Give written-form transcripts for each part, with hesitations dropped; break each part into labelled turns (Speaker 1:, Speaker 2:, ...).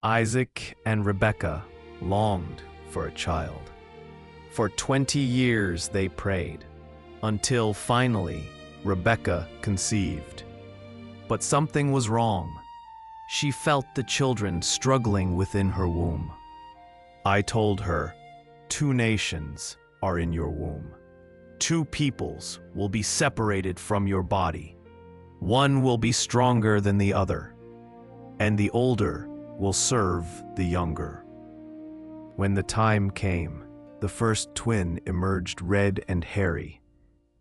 Speaker 1: Isaac and Rebekah longed for a child. For 20 years they prayed, until finally Rebekah conceived. But something was wrong. She felt the children struggling within her womb. I told her, 2 nations are in your womb. 2 peoples will be separated from your body. One will be stronger than the other, and the older will serve the younger. When the time came, the first twin emerged red and hairy,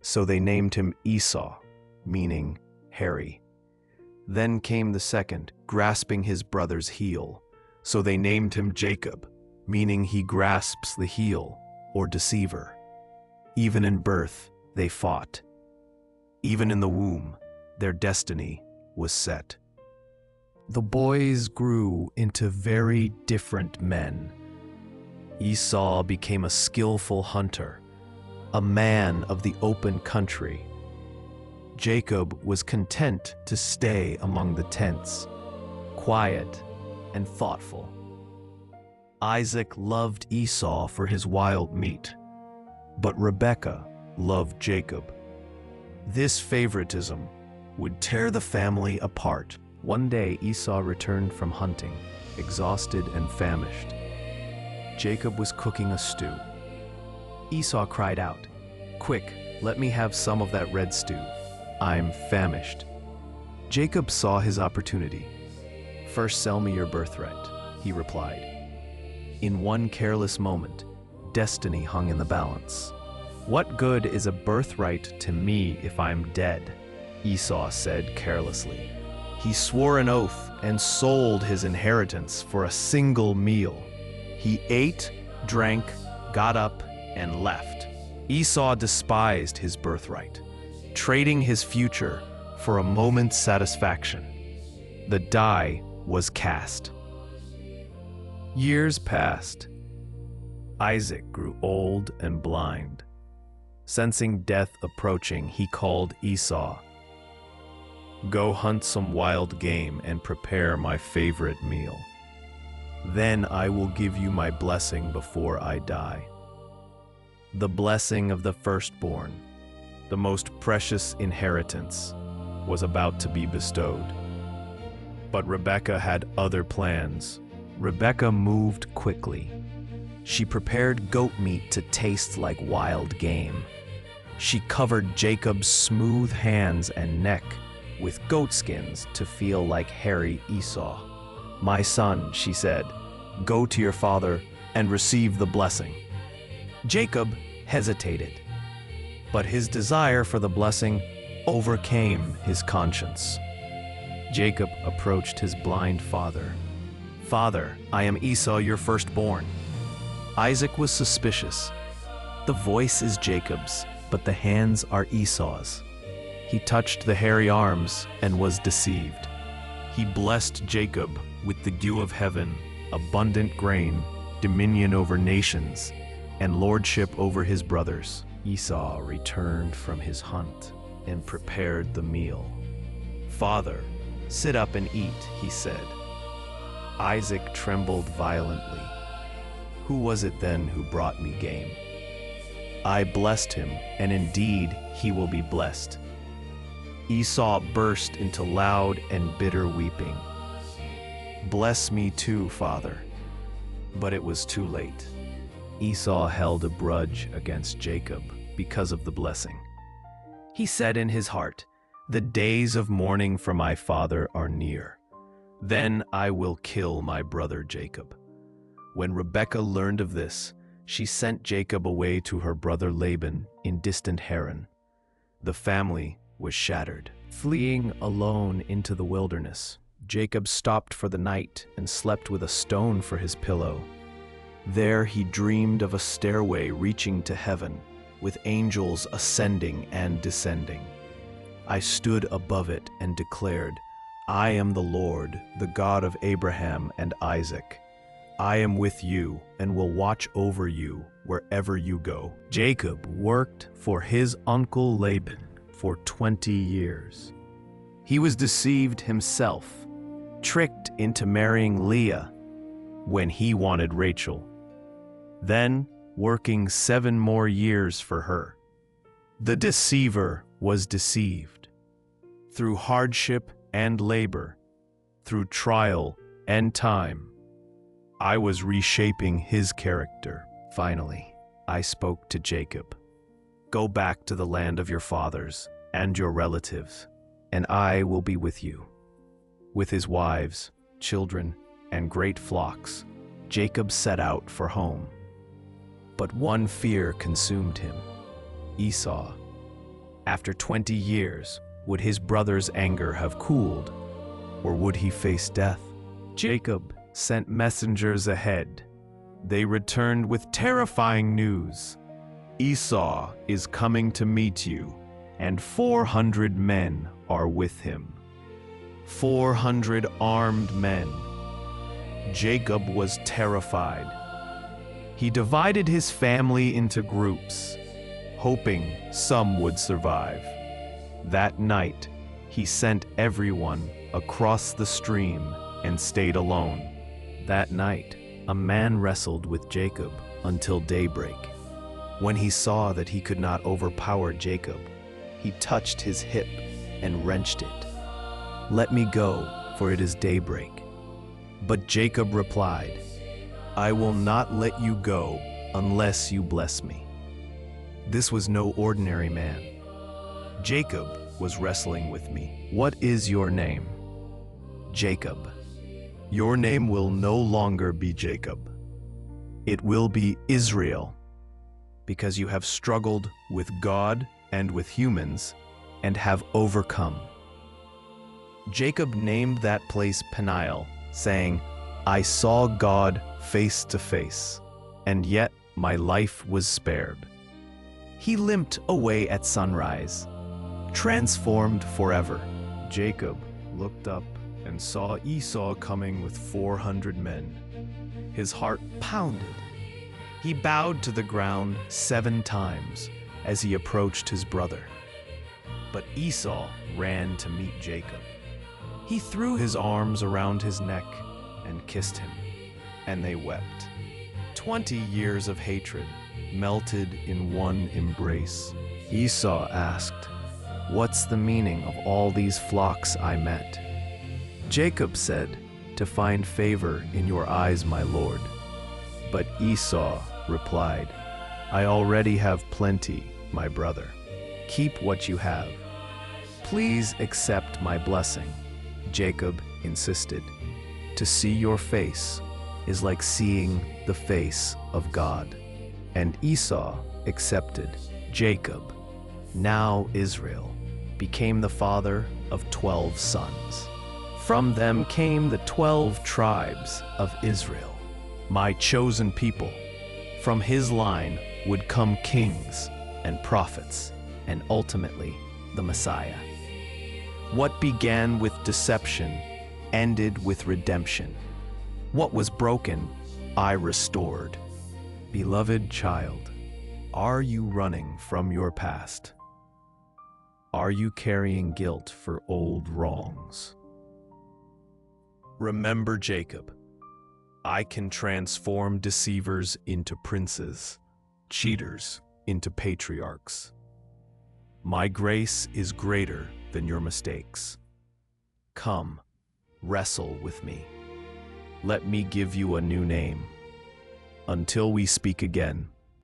Speaker 1: so they named him Esau, meaning hairy. Then came the second, grasping his brother's heel, so they named him Jacob, meaning he grasps the heel, or deceiver. Even in birth, they fought. Even in the womb, their destiny was set. The boys grew into very different men. Esau became a skillful hunter, a man of the open country. Jacob was content to stay among the tents, quiet and thoughtful. Isaac loved Esau for his wild meat, but Rebekah loved Jacob. This favoritism would tear the family apart. One day Esau returned from hunting, exhausted and famished. Jacob was cooking a stew. Esau cried out, "Quick, let me have some of that red stew. I'm famished." Jacob saw his opportunity. "First sell me your birthright," he replied. In one careless moment, destiny hung in the balance. "What good is a birthright to me if I'm dead?" Esau said carelessly. He swore an oath and sold his inheritance for a single meal. He ate, drank, got up, and left. Esau despised his birthright, trading his future for a moment's satisfaction. The die was cast. Years passed. Isaac grew old and blind. Sensing death approaching, he called Esau. "Go hunt some wild game and prepare my favorite meal. Then I will give you my blessing before I die." The blessing of the firstborn, the most precious inheritance, was about to be bestowed. But Rebekah had other plans. Rebekah moved quickly. She prepared goat meat to taste like wild game. She covered Jacob's smooth hands and neck with goat skins to feel like hairy Esau. "My son," she said, "go to your father and receive the blessing." Jacob hesitated, but his desire for the blessing overcame his conscience. Jacob approached his blind father. "Father, I am Esau, your firstborn." Isaac was suspicious. The voice is Jacob's, but the hands are Esau's. He touched the hairy arms and was deceived. He blessed Jacob with the dew of heaven, abundant grain, dominion over nations, and lordship over his brothers. Esau returned from his hunt and prepared the meal. "Father, sit up and eat," he said. Isaac trembled violently. "Who was it then who brought me game? I blessed him, and indeed he will be blessed." Esau burst into loud and bitter weeping. "Bless me too, father." But it was too late. Esau held a grudge against Jacob because of the blessing. He said in his heart, "The days of mourning for my father are near. Then I will kill my brother Jacob." When Rebekah learned of this, she sent Jacob away to her brother Laban in distant Haran. The family was shattered. Fleeing alone into the wilderness, Jacob stopped for the night and slept with a stone for his pillow. There he dreamed of a stairway reaching to heaven, with angels ascending and descending. "I stood above it and declared, 'I am the Lord, the God of Abraham and Isaac. I am with you and will watch over you wherever you go.'" Jacob worked for his uncle Laban for 20 years. He was deceived himself, tricked into marrying Leah, when he wanted Rachel. Then, working 7 more years for her. The deceiver was deceived. Through hardship and labor, through trial and time, I was reshaping his character. Finally, I spoke to Jacob. Go back to the land of your fathers and your relatives, and I will be with you. With his wives, children, and great flocks, Jacob set out for home. But one fear consumed him: Esau. After 20 years, would his brother's anger have cooled, or would he face death? Jacob sent messengers ahead. They returned with terrifying news. Esau is coming to meet you, and 400 men are with him. 400 armed men. Jacob was terrified. He divided his family into groups, hoping some would survive. That night, he sent everyone across the stream and stayed alone. That night, a man wrestled with Jacob until daybreak. When he saw that he could not overpower Jacob, he touched his hip and wrenched it. "Let me go, for it is daybreak." But Jacob replied, "I will not let you go unless you bless me." This was no ordinary man. "Jacob was wrestling with me. What is your name?" "Jacob." "Your name will no longer be Jacob. It will be Israel, because you have struggled with God and with humans and have overcome." Jacob named that place Peniel, saying, "I saw God face to face, and yet my life was spared." He limped away at sunrise, transformed forever. Jacob looked up and saw Esau coming with 400 men. His heart pounded. He bowed to the ground 7 times as he approached his brother. But Esau ran to meet Jacob. He threw his arms around his neck and kissed him, and they wept. 20 years of hatred melted in one embrace. Esau asked, "What's the meaning of all these flocks I met?" Jacob said, "To find favor in your eyes, my lord." But Esau replied, "I already have plenty, my brother. Keep what you have. Please accept my blessing." Jacob insisted, "To see your face is like seeing the face of God." And Esau accepted. Jacob, now Israel, became the father of 12 sons. From them came the 12 tribes of Israel, my chosen people. From his line would come kings and prophets, and ultimately the Messiah. What began with deception ended with redemption. What was broken, I restored. Beloved child, are you running from your past? Are you carrying guilt for old wrongs? Remember Jacob. I can transform deceivers into princes, cheaters into patriarchs. My grace is greater than your mistakes. Come, wrestle with me. Let me give you a new name. Until we speak again,